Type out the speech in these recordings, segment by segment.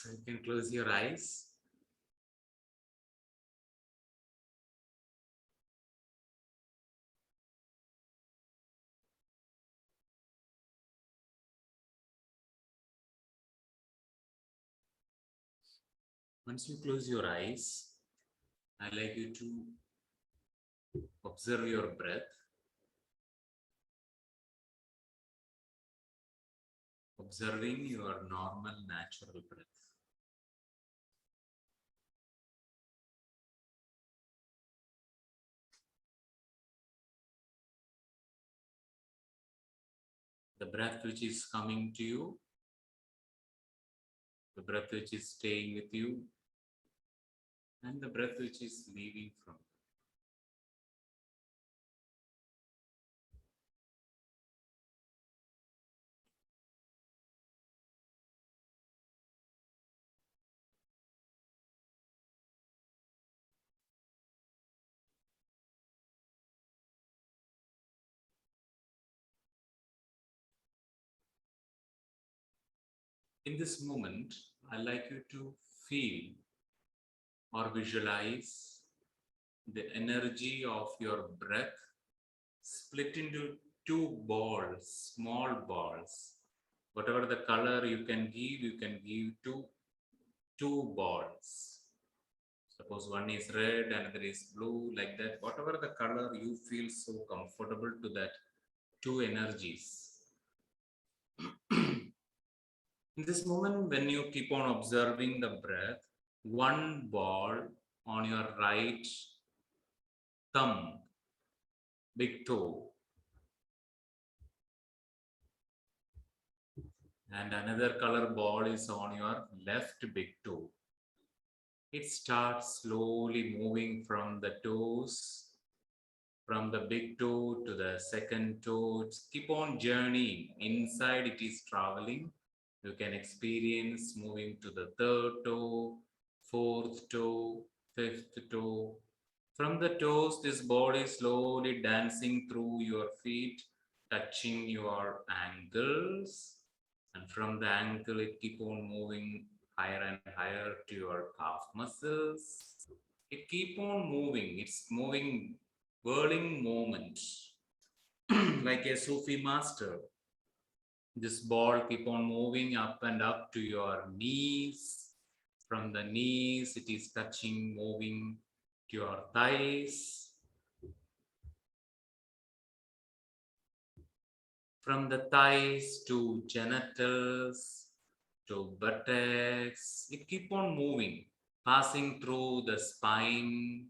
So you can close your eyes. Once you close your eyes, I'd like you to observe your breath. Observing your normal, natural breath. The breath which is coming to you, the breath which is staying with you, and the breath which is leaving from you. In this moment, I'd like you to feel or visualize the energy of your breath split into two balls, small balls. Whatever the color you can give two balls. Suppose one is red, another is blue, like that. Whatever the color you feel so comfortable to that two energies. In this moment, when you keep on observing the breath, one ball on your right thumb, big toe, and another color ball is on your left big toe. It starts slowly moving from the toes, from the big toe to the second toe. It's keep on journeying. Inside it is traveling. You can experience moving to the third toe, fourth toe, fifth toe. From the toes, this body slowly dancing through your feet, touching your ankles. And from the ankle, it keep on moving higher and higher to your calf muscles. It keep on moving. It's moving, whirling moment, like a Sufi master. This ball keep on moving up and up to your knees. From the knees, it is touching, moving to your thighs. From the thighs to genitals to buttocks, it keep on moving, passing through the spine,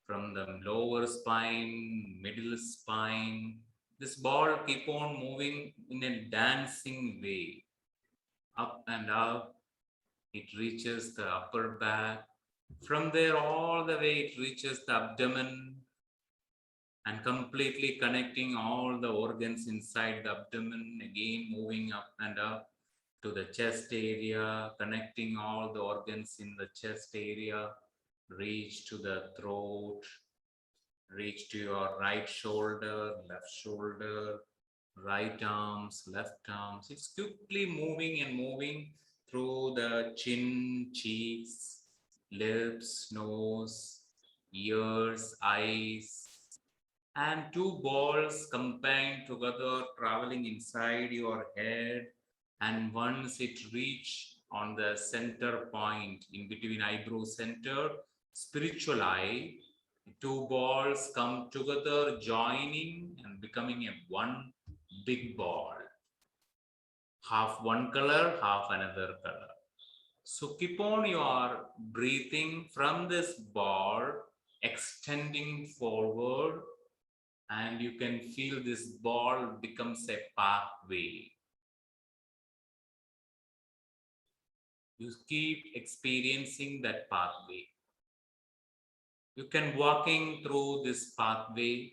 from the lower spine, middle spine. This ball keep on moving in a dancing way, up and up. It reaches the upper back. From there, all the way, it reaches the abdomen and completely connecting all the organs inside the abdomen, again moving up and up to the chest area, connecting all the organs in the chest area, reach to the throat, reach to your right shoulder, right arms, left arms. It's quickly moving and moving through the chin, cheeks, lips, nose, ears, eyes, and two balls combined together traveling inside your head, and once it reach on the center point in between eyebrow center, spiritual eye, two balls come together joining and becoming a one big ball, half one color, half another color. So keep on your breathing from this ball extending forward, and you can feel this ball becomes a pathway. You keep experiencing that pathway. You can walking through this pathway,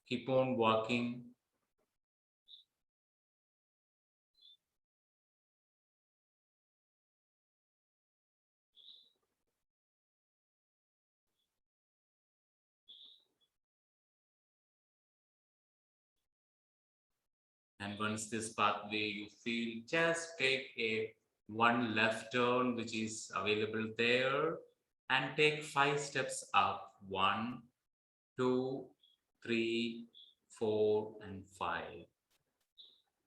keep on walking. And once this pathway you feel, just take a one left turn which is available there, and take 5 steps up. 1, 2, 3, 4, and 5.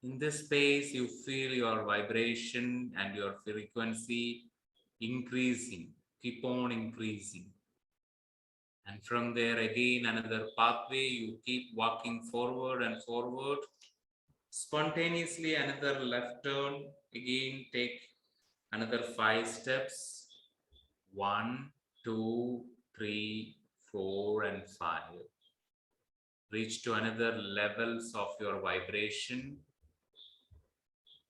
In this space, you feel your vibration and your frequency increasing, keep on increasing. And from there again, another pathway, you keep walking forward and forward. Spontaneously, another left turn, again take another 5 steps. 1, 2, 3, 4, and 5. Reach to another levels of your vibration.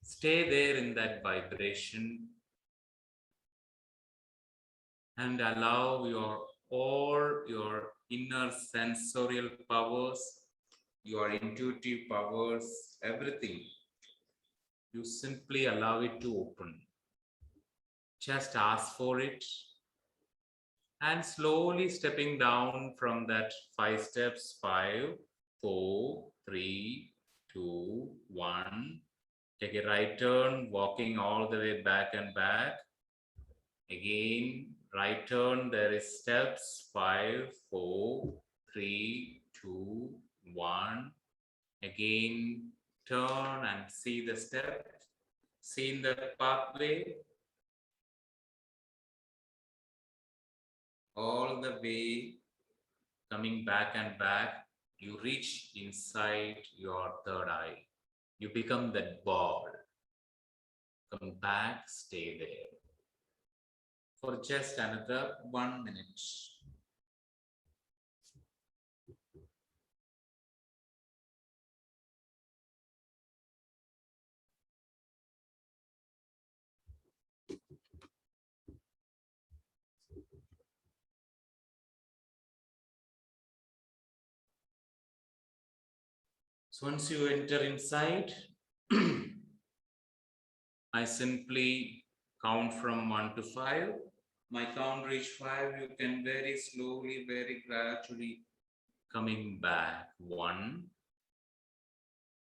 Stay there in that vibration and allow all your inner sensorial powers, your intuitive powers, everything. You simply allow it to open. Just ask for it. And slowly stepping down from that 5 steps, 5, 4, 3, 2, 1. Take a right turn, walking all the way back and back. Again, right turn, there is steps, 5, 4, 3, 2, 1. Again, turn and see the step, see the pathway, all the way coming back and back. You reach inside your third eye. You become that ball. Come back, stay there for just another 1 minute. So once you enter inside, I simply count from 1 to 5. My count reach 5, you can very slowly, very gradually coming back. 1.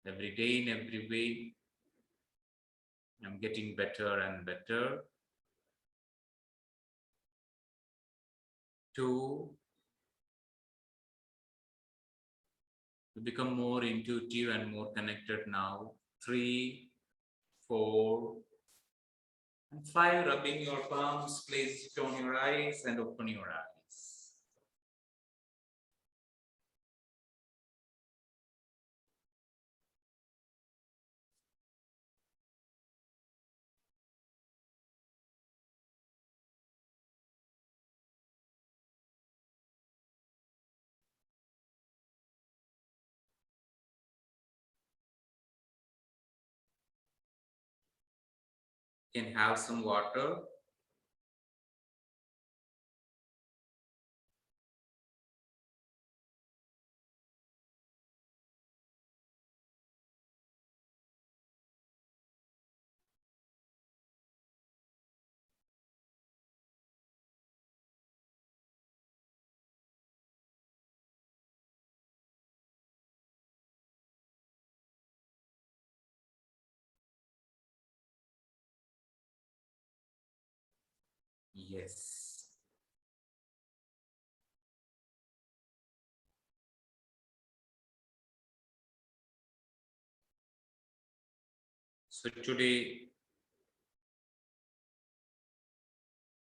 Every day in every way, I'm getting better and better. 2. You become more intuitive and more connected now. 3, 4, and 5. Rubbing your palms, place it on your eyes and open your eyes. You can have some water. Yes. So today,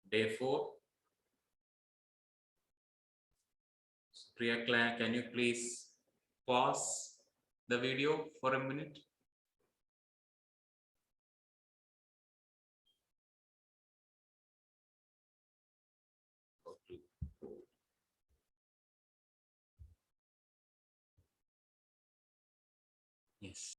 day 4. Priya, can you please pause the video for a minute?